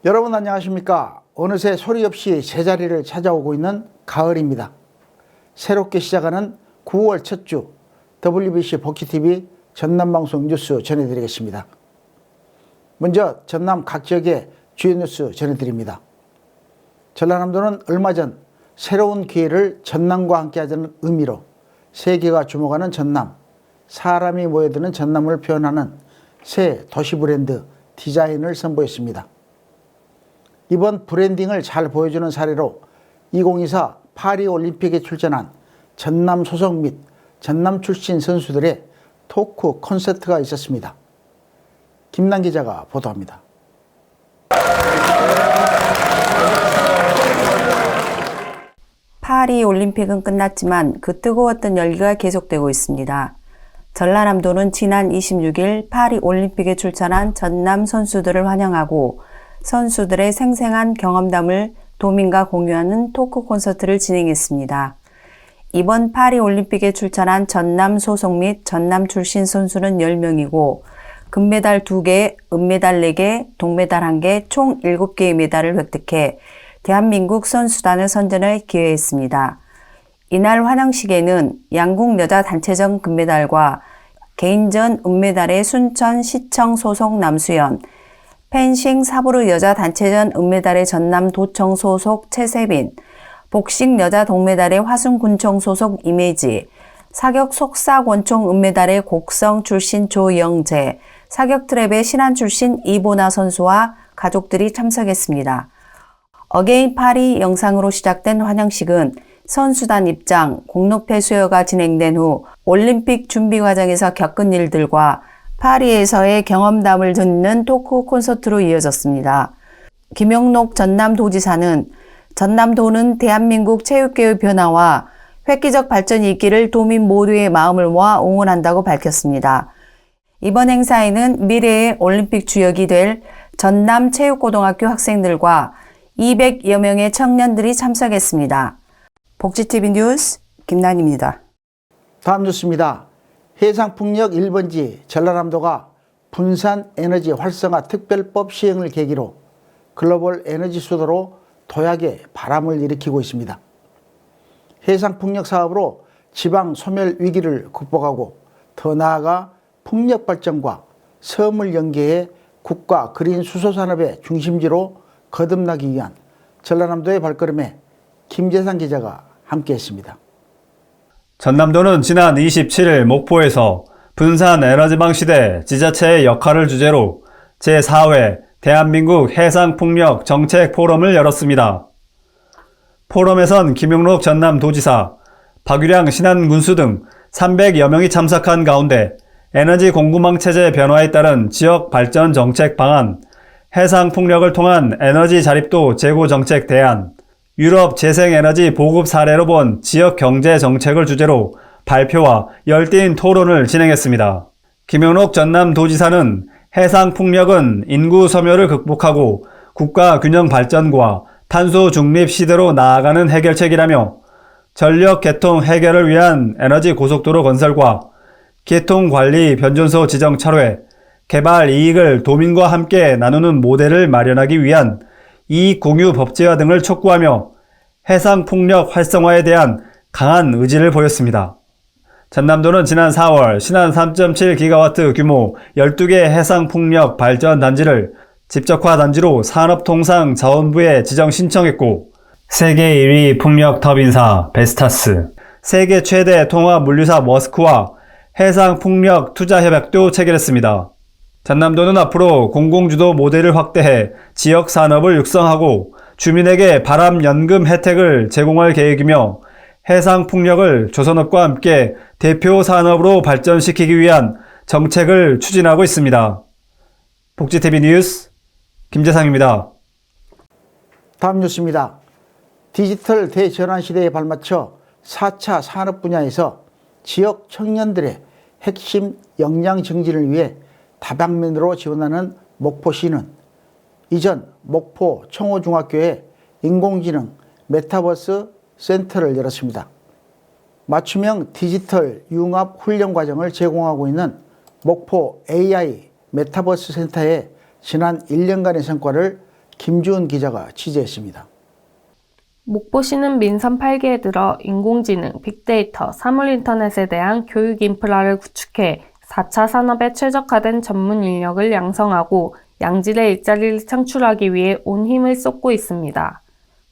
여러분 안녕하십니까? 어느새 소리 없이 제자리를 찾아오고 있는 가을입니다. 새롭게 시작하는 9월 첫 주 WBC 복귀TV 전남방송 뉴스 전해드리겠습니다. 먼저 전남 각 지역의 주요 뉴스 전해드립니다. 전라남도는 얼마 전 새로운 기회를 전남과 함께하자는 의미로 세계가 주목하는 전남, 사람이 모여드는 전남을 표현하는 새 도시 브랜드 디자인을 선보였습니다. 이번 브랜딩을 잘 보여주는 사례로 2024 파리올림픽에 출전한 전남 소속 및 전남 출신 선수들의 토크 콘서트가 있었습니다. 김남 기자가 보도합니다. 파리올림픽은 끝났지만 그 뜨거웠던 열기가 계속되고 있습니다. 전라남도는 지난 26일 파리올림픽에 출전한 전남 선수들을 환영하고 선수들의 생생한 경험담을 도민과 공유하는 토크 콘서트를 진행했습니다. 이번 파리올림픽에 출전한 전남 소속 및 전남 출신 선수는 10명이고 금메달 2개, 은메달 4개, 동메달 1개, 총 7개의 메달을 획득해 대한민국 선수단을 선전할 기회였습니다. 이날 환영식에는 양궁 여자 단체전 금메달과 개인전 은메달의 순천시청 소속 남수연, 펜싱 사브르 여자 단체전 은메달의 전남 도청 소속 최세빈, 복싱 여자 동메달의 화순군청 소속 이매지, 사격 속사 권총 은메달의 곡성 출신 조영재, 사격 트랩의 신안 출신 이보나 선수와 가족들이 참석했습니다. 어게인 파리 영상으로 시작된 환영식은 선수단 입장, 공로패 수여가 진행된 후 올림픽 준비 과정에서 겪은 일들과 파리에서의 경험담을 듣는 토크 콘서트로 이어졌습니다. 김영록 전남도지사는 전남도는 대한민국 체육계의 변화와 획기적 발전이 있기를 도민 모두의 마음을 모아 응원한다고 밝혔습니다. 이번 행사에는 미래의 올림픽 주역이 될 전남체육고등학교 학생들과 200여 명의 청년들이 참석했습니다. 복지TV 뉴스 김난입니다. 다음 뉴스입니다. 해상풍력 1번지 전라남도가 분산 에너지 활성화 특별법 시행을 계기로 글로벌 에너지 수도로 도약의 바람을 일으키고 있습니다. 해상풍력 사업으로 지방 소멸 위기를 극복하고 더 나아가 풍력 발전과 섬을 연계해 국가 그린 수소 산업의 중심지로 거듭나기 위한 전라남도의 발걸음에 김재상 기자가 함께했습니다. 전남도는 지난 27일 목포에서 분산 에너지망 시대 지자체의 역할을 주제로 제4회 대한민국 해상풍력 정책 포럼을 열었습니다. 포럼에선 김용록 전남도지사, 박유량 신안군수 등 300여 명이 참석한 가운데 에너지 공급망 체제 변화에 따른 지역 발전 정책 방안, 해상풍력을 통한 에너지 자립도 제고 정책 대안, 유럽 재생에너지 보급 사례로 본 지역 경제 정책을 주제로 발표와 열띤 토론을 진행했습니다. 김영록 전남도지사는 해상풍력은 인구 소멸을 극복하고 국가 균형 발전과 탄소 중립 시대로 나아가는 해결책이라며 전력 개통 해결을 위한 에너지 고속도로 건설과 개통관리 변전소 지정 철회, 개발 이익을 도민과 함께 나누는 모델을 마련하기 위한 이익 공유 법제화 등을 촉구하며 해상풍력 활성화에 대한 강한 의지를 보였습니다. 전남도는 지난 4월 신안 3.7기가와트 규모 12개 해상풍력 발전 단지를 집적화 단지로 산업통상자원부에 지정 신청했고 세계 1위 풍력 터빈사 베스타스, 세계 최대 통화 물류사 머스크와 해상풍력 투자협약도 체결했습니다. 전남도는 앞으로 공공주도 모델을 확대해 지역 산업을 육성하고 주민에게 바람연금 혜택을 제공할 계획이며 해상풍력을 조선업과 함께 대표 산업으로 발전시키기 위한 정책을 추진하고 있습니다. 복지TV 뉴스 김재상입니다. 다음 뉴스입니다. 디지털 대전환 시대에 발맞춰 4차 산업 분야에서 지역 청년들의 핵심 역량 증진을 위해 다방면으로 지원하는 목포시는 이전 목포 청호중학교에 인공지능 메타버스 센터를 열었습니다. 맞춤형 디지털 융합 훈련 과정을 제공하고 있는 목포 AI 메타버스 센터의 지난 1년간의 성과를 김주은 기자가 취재했습니다. 목포시는 민선 8기에 들어 인공지능, 빅데이터, 사물인터넷에 대한 교육 인프라를 구축해 4차 산업에 최적화된 전문 인력을 양성하고 양질의 일자리를 창출하기 위해 온 힘을 쏟고 있습니다.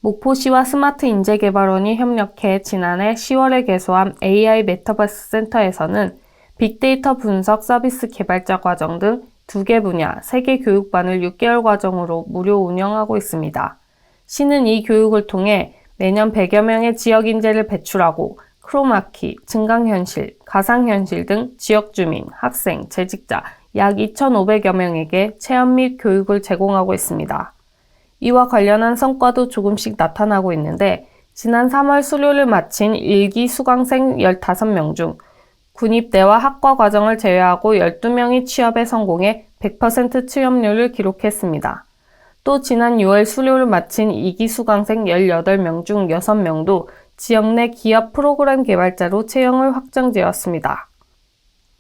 목포시와 스마트인재개발원이 협력해 지난해 10월에 개소한 AI 메타버스 센터에서는 빅데이터 분석 서비스 개발자 과정 등 2개 분야, 3개 교육반을 6개월 과정으로 무료 운영하고 있습니다. 시는 이 교육을 통해 매년 100여 명의 지역 인재를 배출하고 크로마키, 증강현실, 가상현실 등 지역 주민, 학생, 재직자 약 2,500여 명에게 체험 및 교육을 제공하고 있습니다. 이와 관련한 성과도 조금씩 나타나고 있는데 지난 3월 수료를 마친 1기 수강생 15명 중 군입대와 학과 과정을 제외하고 12명이 취업에 성공해 100% 취업률을 기록했습니다. 또 지난 6월 수료를 마친 2기 수강생 18명 중 6명도 지역 내 기업 프로그램 개발자로 채용을 확정되었습니다.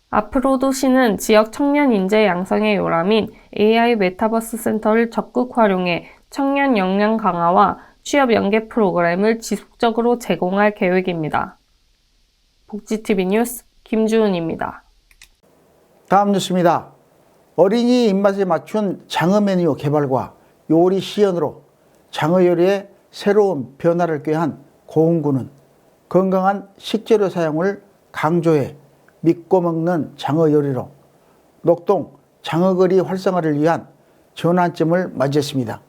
앞으로도 시는 지역 청년 인재 양성의 요람인 AI 메타버스 센터를 적극 활용해 청년 역량 강화와 취업 연계 프로그램을 지속적으로 제공할 계획입니다. 복지TV 뉴스 김주은입니다. 다음 뉴스입니다. 어린이 입맛에 맞춘 장어 메뉴 개발과 요리 시연으로 장어 요리에 새로운 변화를 꾀한 고흥군은 건강한 식재료 사용을 강조해 믿고 먹는 장어 요리로 녹동 장어거리 활성화를 위한 전환점을 맞이했습니다.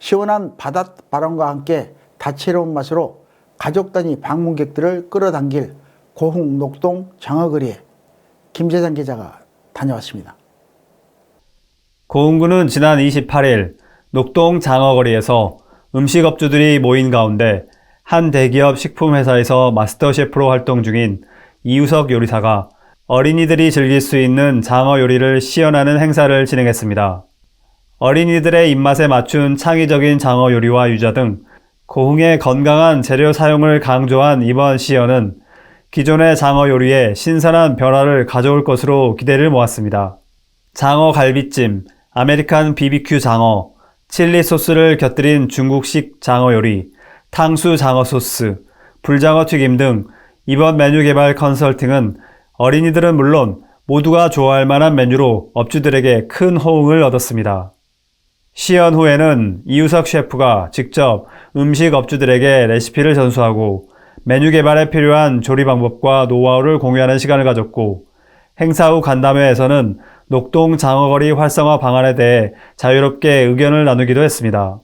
시원한 바닷바람과 함께 다채로운 맛으로 가족 단위 방문객들을 끌어당길 고흥 녹동 장어거리에 김재상 기자가 다녀왔습니다. 고흥군은 지난 28일 녹동 장어거리에서 음식업주들이 모인 가운데 한 대기업 식품회사에서 마스터 셰프로 활동 중인 이우석 요리사가 어린이들이 즐길 수 있는 장어 요리를 시연하는 행사를 진행했습니다. 어린이들의 입맛에 맞춘 창의적인 장어 요리와 유자 등 고흥의 건강한 재료 사용을 강조한 이번 시연은 기존의 장어 요리에 신선한 변화를 가져올 것으로 기대를 모았습니다. 장어 갈비찜, 아메리칸 BBQ 장어, 칠리 소스를 곁들인 중국식 장어 요리, 탕수 장어 소스, 불장어 튀김 등 이번 메뉴 개발 컨설팅은 어린이들은 물론 모두가 좋아할 만한 메뉴로 업주들에게 큰 호응을 얻었습니다. 시연 후에는 이우석 셰프가 직접 음식 업주들에게 레시피를 전수하고 메뉴 개발에 필요한 조리 방법과 노하우를 공유하는 시간을 가졌고 행사 후 간담회에서는 녹동 장어거리 활성화 방안에 대해 자유롭게 의견을 나누기도 했습니다.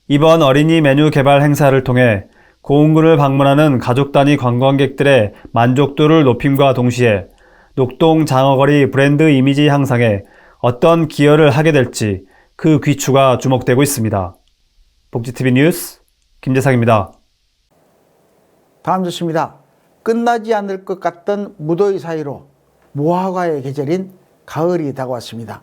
이번 어린이 메뉴 개발 행사를 통해 고흥군을 방문하는 가족 단위 관광객들의 만족도를 높임과 동시에 녹동 장어거리 브랜드 이미지 향상에 어떤 기여를 하게 될지 그 귀추가 주목되고 있습니다. 복지TV 뉴스 김재상입니다. 다음 뉴스입니다. 끝나지 않을 것 같던 무더위 사이로 무화과의 계절인 가을이 다가왔습니다.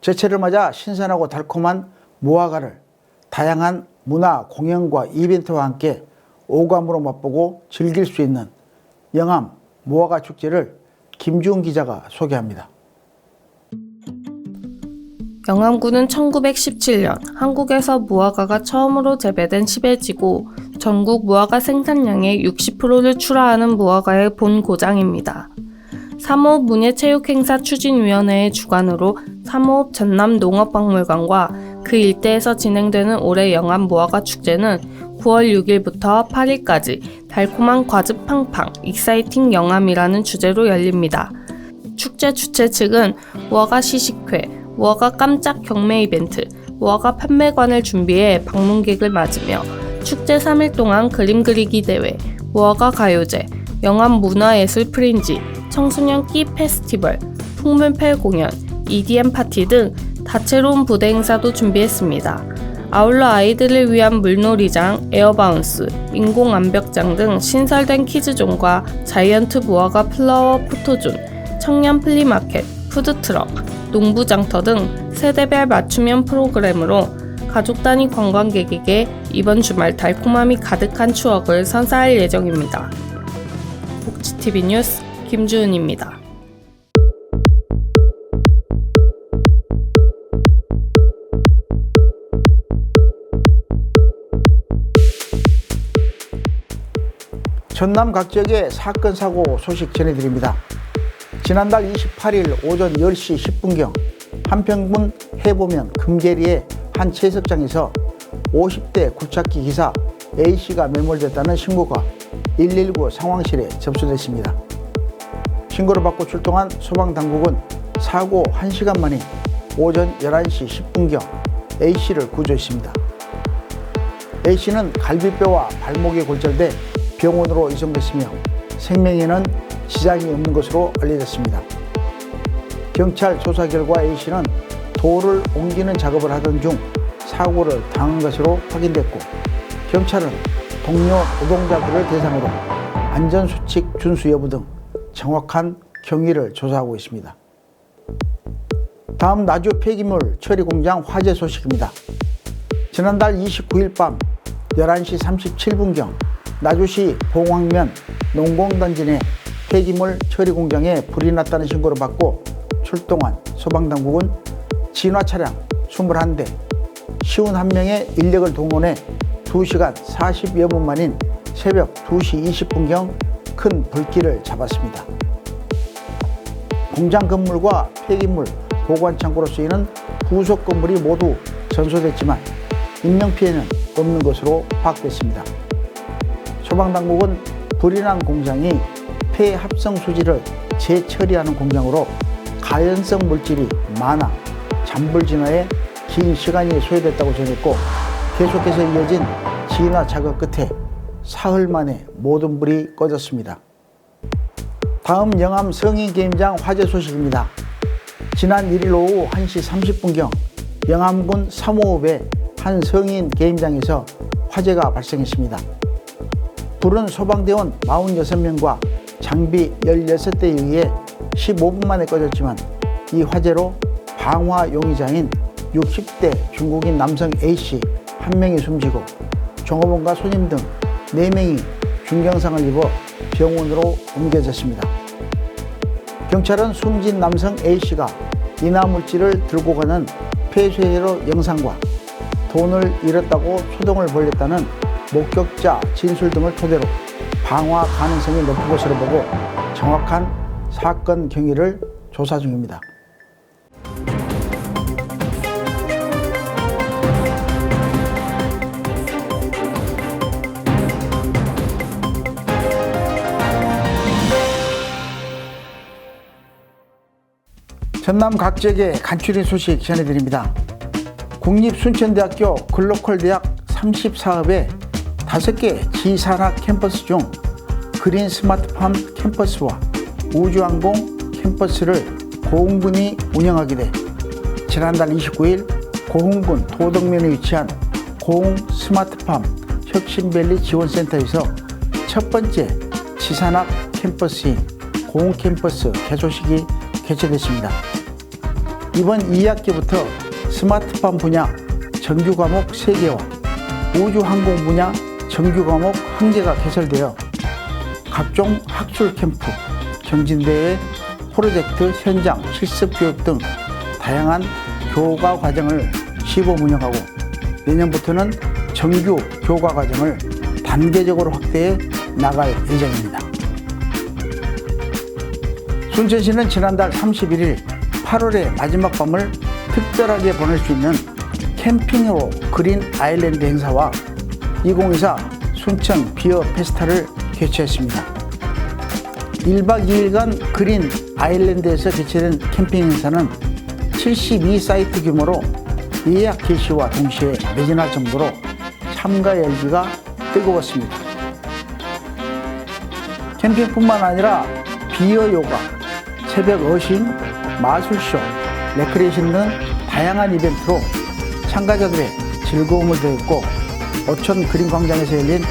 제철을 맞아 신선하고 달콤한 무화과를 다양한 문화 공연과 이벤트와 함께 오감으로 맛보고 즐길 수 있는 영암 무화과 축제를 김주은 기자가 소개합니다. 영암군은 1917년 한국에서 무화과가 처음으로 재배된 시베지고 전국 무화과 생산량의 60%를 출하하는 무화과의 본고장입니다. 삼호읍 문예체육행사 추진위원회의 주관으로 삼호읍 전남농업박물관과 그 일대에서 진행되는 올해 영암 무화과 축제는 9월 6일부터 8일까지 달콤한 과즙 팡팡 익사이팅 영암이라는 주제로 열립니다. 축제 주최 측은 무화과 시식회, 무화과 깜짝 경매 이벤트, 무화과 판매관을 준비해 방문객을 맞으며 축제 3일 동안 그림 그리기 대회, 무화과 가요제, 영암 문화예술 프린지, 청소년 끼 페스티벌, 풍물패 공연, EDM 파티 등 다채로운 부대 행사도 준비했습니다. 아울러 아이들을 위한 물놀이장, 에어바운스, 인공 암벽장 등 신설된 키즈존과 자이언트 무화과 플라워 포토존, 청년 플리마켓, 푸드트럭, 농부장터 등 세대별 맞춤형 프로그램으로 가족 단위 관광객에게 이번 주말 달콤함이 가득한 추억을 선사할 예정입니다. 복지TV 뉴스 김주은입니다. 전남 각 지역의 사건 사고 소식 전해드립니다. 지난달 28일 오전 10시 10분경 한평군 해보면 금계리의 한 채석장에서 50대 굴착기 기사 A씨가 매몰됐다는 신고가 119 상황실에 접수됐습니다. 신고를 받고 출동한 소방당국은 사고 1시간 만인 오전 11시 10분경 A씨를 구조했습니다. A씨는 갈비뼈와 발목이 골절돼 병원으로 이송됐으며 생명에는 지장이 없는 것으로 알려졌습니다. 경찰 조사 결과 A씨는 돌을 옮기는 작업을 하던 중 사고를 당한 것으로 확인됐고, 경찰은 동료 노동자들을 대상으로 안전수칙 준수 여부 등 정확한 경위를 조사하고 있습니다. 다음 나주 폐기물 처리공장 화재 소식입니다. 지난달 29일 밤 11시 37분경 나주시 봉황면 농공단지 내 폐기물 처리공장에 불이 났다는 신고를 받고 출동한 소방당국은 진화차량 21대, 51명의 인력을 동원해 2시간 40여 분 만인 새벽 2시 20분경 큰 불길을 잡았습니다. 공장 건물과 폐기물 보관창고로 쓰이는 부속 건물이 모두 전소됐지만 인명피해는 없는 것으로 파악됐습니다. 소방당국은 불이 난 공장이 폐합성 수지를 재처리하는 공장으로 가연성 물질이 많아 잔불 진화에 긴 시간이 소요됐다고 전했고, 계속해서 이어진 진화 작업 끝에 사흘 만에 모든 불이 꺼졌습니다. 다음 영암 성인게임장 화재 소식입니다. 지난 1일 오후 1시 30분경 영암군 3호읍의 한 성인 게임장에서 화재가 발생했습니다. 불은 소방대원 46명과 장비 16대에 의해 15분 만에 꺼졌지만 이 화재로 방화 용의자인 60대 중국인 남성 A씨 1명이 숨지고 종업원과 손님 등 4명이 중경상을 입어 병원으로 옮겨졌습니다. 경찰은 숨진 남성 A씨가 인화물질을 들고 가는 폐쇄회로 영상과 돈을 잃었다고 소동을 벌였다는 목격자 진술 등을 토대로 방화 가능성이 높은 것으로 보고 정확한 사건 경위를 조사 중입니다. 전남 각 지역의 간추린 소식 전해드립니다. 국립순천대학교 글로컬대학 34읍의 5개 지산학 캠퍼스 중 그린 스마트팜 캠퍼스와 우주항공 캠퍼스를 고흥군이 운영하게 돼 지난달 29일 고흥군 도덕면에 위치한 고흥 스마트팜 혁신밸리 지원센터에서 첫 번째 지산학 캠퍼스인 고흥 캠퍼스 개소식이 개최됐습니다. 이번 2학기부터 스마트팜 분야 정규 과목 3개와 우주항공 분야 정규 과목 1개가 개설되어 각종 학술 캠프, 경진대회, 프로젝트 현장 실습 교육 등 다양한 교과 과정을 시범 운영하고 내년부터는 정규 교과 과정을 단계적으로 확대해 나갈 예정입니다. 순천시는 지난달 31일 8월의 마지막 밤을 특별하게 보낼 수 있는 캠핑으로 그린 아일랜드 행사와 2024 순천 비어 페스타를 개최했습니다. 1박 2일간 그린 아일랜드에서 개최된 캠핑 행사는 72사이트 규모로 예약 개시와 동시에 매진할 정도로 참가 열기가 뜨거웠습니다. 캠핑뿐만 아니라 비어 요가, 새벽 어싱, 마술쇼, 레크레이션 등 다양한 이벤트로 참가자들의 즐거움을 더했고, 어촌 그린광장에서 열린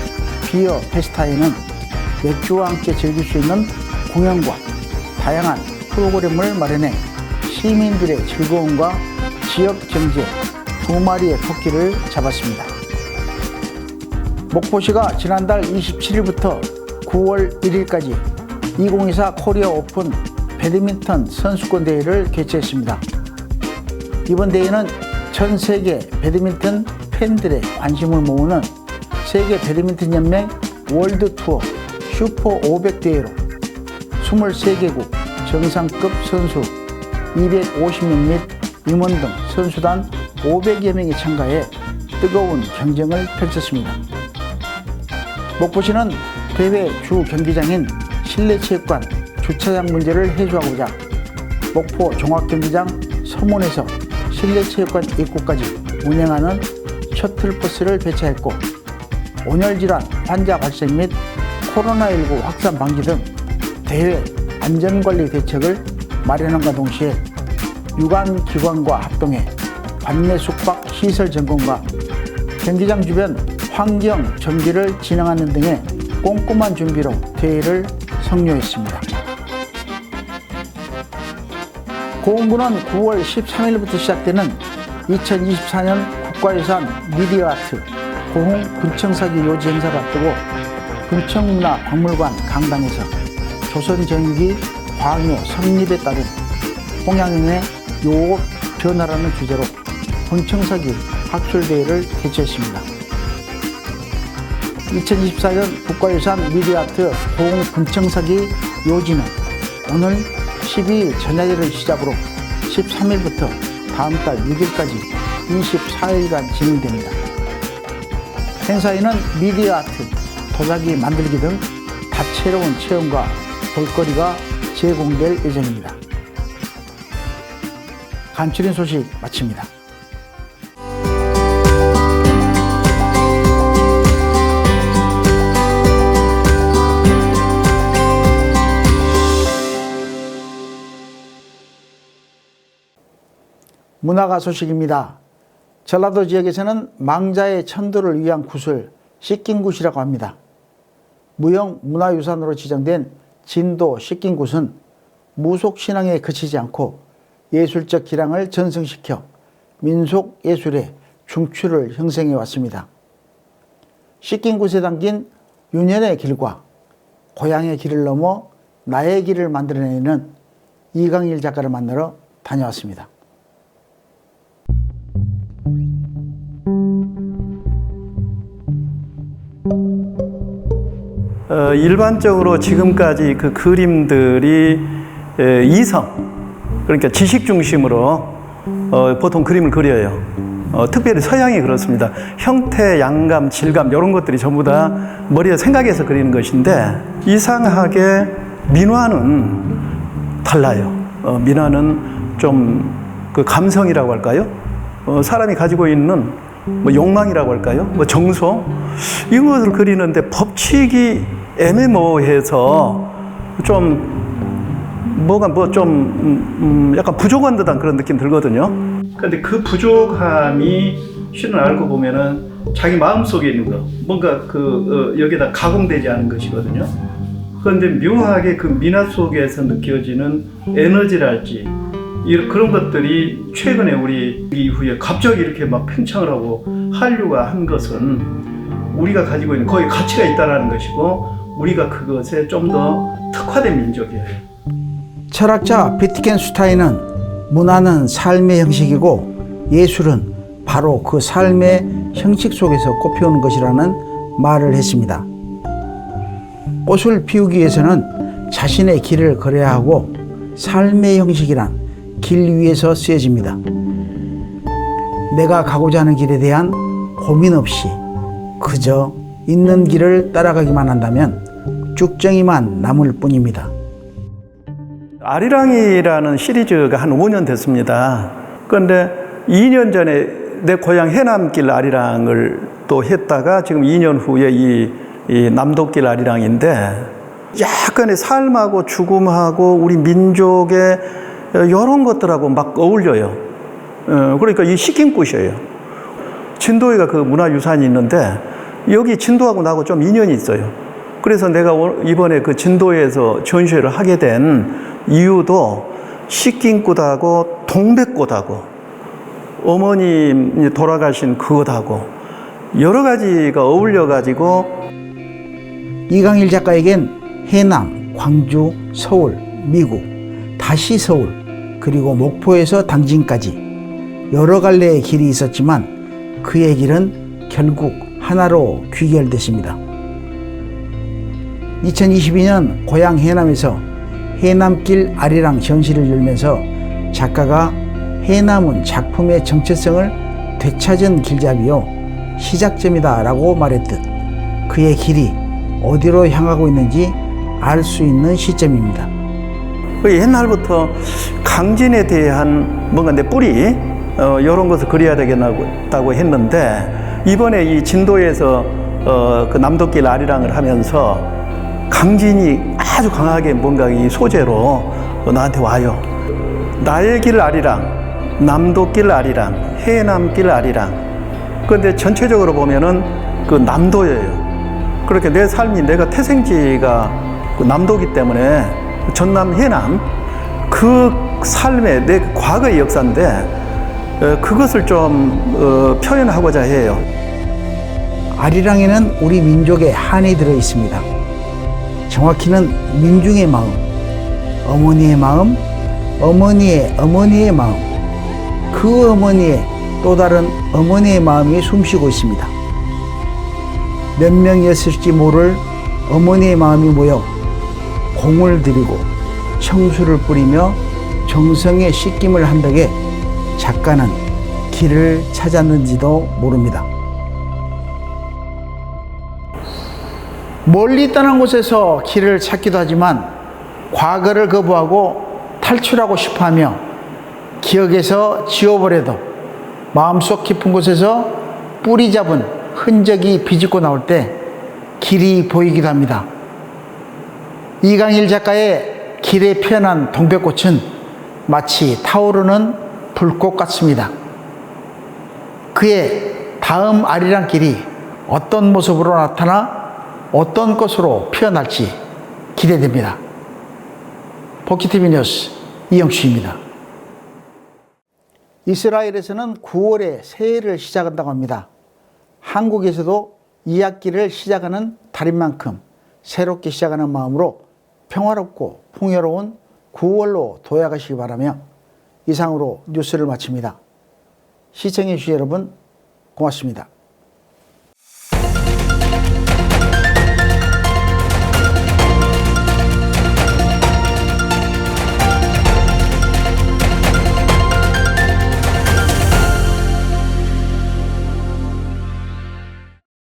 비어 페스타에는 맥주와 함께 즐길 수 있는 공연과 다양한 프로그램을 마련해 시민들의 즐거움과 지역 경제 2마리의 토끼를 잡았습니다. 목포시가 지난달 27일부터 9월 1일까지 2024 코리아 오픈 배드민턴 선수권 대회를 개최했습니다. 이번 대회는 전 세계 배드민턴 팬들의 관심을 모으는 세계 배드민턴 연맹 월드 투어 슈퍼 500 대회로 23개국 정상급 선수 250명 및 임원 등 선수단 500여 명이 참가해 뜨거운 경쟁을 펼쳤습니다. 목포시는 대회 주 경기장인 실내체육관 주차장 문제를 해소하고자 목포 종합경기장 서문에서 실내체육관 입구까지 운행하는 셔틀버스를 배차했고, 온열질환 환자 발생 및 코로나19 확산 방지 등 대회 안전관리 대책을 마련함과 동시에 유관기관과 합동해 관내 숙박 시설 점검과 경기장 주변 환경 정비를 진행하는 등의 꼼꼼한 준비로 대회를 성료했습니다. 고흥군은 9월 13일부터 시작되는 2024년 국가유산 미디어아트 고흥 군청사기 요지 행사를 앞두고 군청문화박물관 강당에서 조선정기 광요 성립에 따른 홍양인의 요업 변화라는 주제로 군청사기 학술대회를 개최했습니다. 2024년 국가유산 미디어아트 고흥 군청사기 요지는 오늘 12일 전야제를 시작으로 13일부터 다음 달 6일까지 24일간 진행됩니다. 행사에는 미디어 아트, 도자기 만들기 등 다채로운 체험과 볼거리가 제공될 예정입니다. 간추린 소식 마칩니다. 문화가 소식입니다. 전라도 지역에서는 망자의 천도를 위한 굿을 씻긴굿이라고 합니다. 무형 문화유산으로 지정된 진도 씻긴굿은 무속신앙에 그치지 않고 예술적 기량을 전승시켜 민속예술의 중추를 형성해 왔습니다. 씻긴굿에 담긴 윤현의 길과 고향의 길을 넘어 나의 길을 만들어내는 이강일 작가를 만나러 다녀왔습니다. 일반적으로 지금까지 그 그림들이 이성, 그러니까 지식 중심으로 보통 그림을 그려요. 특별히 서양이 그렇습니다. 형태, 양감, 질감 이런 것들이 전부 다 머리에 생각해서 그리는 것인데, 이상하게 민화는 달라요. 민화는 좀 그 감성이라고 할까요? 사람이 가지고 있는 뭐 욕망이라고 할까요? 뭐 정서? 이것을 그리는데 법칙이 애매모호해서 좀 뭐가 약간 부족한 듯한 그런 느낌 들거든요. 근데 그 부족함이 실은 알고 보면은 자기 마음속에 있는 거, 뭔가 여기다 가공되지 않은 것이거든요. 그런데 묘하게 그 민화 속에서 느껴지는 에너지랄지 그런 것들이 최근에 우리 이후에 갑자기 이렇게 막 팽창을 하고 한류가 한 것은 우리가 가지고 있는 거기에 가치가 있다는 것이고, 우리가 그것에 좀 더 특화된 민족이에요. 철학자 비트겐슈타인은 문화는 삶의 형식이고 예술은 바로 그 삶의 형식 속에서 꽃피우는 것이라는 말을 했습니다. 꽃을 피우기 위해서는 자신의 길을 걸어야 하고 삶의 형식이란 길 위에서 쓰여집니다. 내가 가고자 하는 길에 대한 고민 없이 그저 있는 길을 따라가기만 한다면 쭉정이만 남을 뿐입니다. 아리랑이라는 시리즈가 한 5년 됐습니다. 그런데 2년 전에 내 고향 해남길 아리랑을 또 했다가 지금 2년 후에 이 남도길 아리랑인데, 약간의 삶하고 죽음하고 우리 민족의 이런 것들하고 막 어울려요. 그러니까 이 씻긴굿이에요. 진도에가 그 문화유산이 있는데 여기 진도하고 나하고 좀 인연이 있어요. 그래서 내가 이번에 그 진도에서 전시회를 하게 된 이유도 씻긴굿하고 동백꽃하고 어머님이 돌아가신 그것하고 여러 가지가 어울려가지고. 이강일 작가에겐 해남, 광주, 서울, 미국, 다시 서울, 그리고 목포에서 당진까지 여러 갈래의 길이 있었지만 그의 길은 결국 하나로 귀결됐습니다. 2022년 고향 해남에서 해남길 아리랑 전시를 열면서 작가가 해남은 작품의 정체성을 되찾은 길잡이요 시작점이다 라고 말했듯 그의 길이 어디로 향하고 있는지 알 수 있는 시점입니다. 옛날부터 강진에 대한 뭔가 내 뿌리 이런 것을 그려야 되겠다고 했는데 이번에 이 진도에서 그 남도길 아리랑을 하면서 강진이 아주 강하게 뭔가 이 소재로 나한테 와요. 나의 길 아리랑, 남도길 아리랑, 해남길 아리랑. 그런데 전체적으로 보면은 그 남도예요. 그렇게 내 삶이 내가 태생지가 그 남도기 때문에 전남 해남 그 삶의 내 과거의 역사인데 그것을 좀 표현하고자 해요. 아리랑에는 우리 민족의 한이 들어 있습니다. 정확히는 민중의 마음, 어머니의 마음, 어머니의 어머니의 마음, 그 어머니의 또 다른 어머니의 마음이 숨쉬고 있습니다. 몇 명이었을지 모를 어머니의 마음이 모여 공을 들이고 청수를 뿌리며 정성의 씻김을 한 덕에 작가는 길을 찾았는지도 모릅니다. 멀리 떠난 곳에서 길을 찾기도 하지만 과거를 거부하고 탈출하고 싶어하며 기억에서 지워버려도 마음속 깊은 곳에서 뿌리 잡은 흔적이 비집고 나올 때 길이 보이기도 합니다. 이강일 작가의 길에 피어난 동백꽃은 마치 타오르는 불꽃 같습니다. 그의 다음 아리랑 길이 어떤 모습으로 나타나 어떤 것으로 피어날지 기대됩니다. 복귀TV 뉴스 이영수입니다. 이스라엘에서는 9월에 새해를 시작한다고 합니다. 한국에서도 2학기를 시작하는 달인 만큼 새롭게 시작하는 마음으로 평화롭고 풍요로운 9월로 도약하시기 바라며 이상으로 뉴스를 마칩니다. 시청해 주신 여러분 고맙습니다.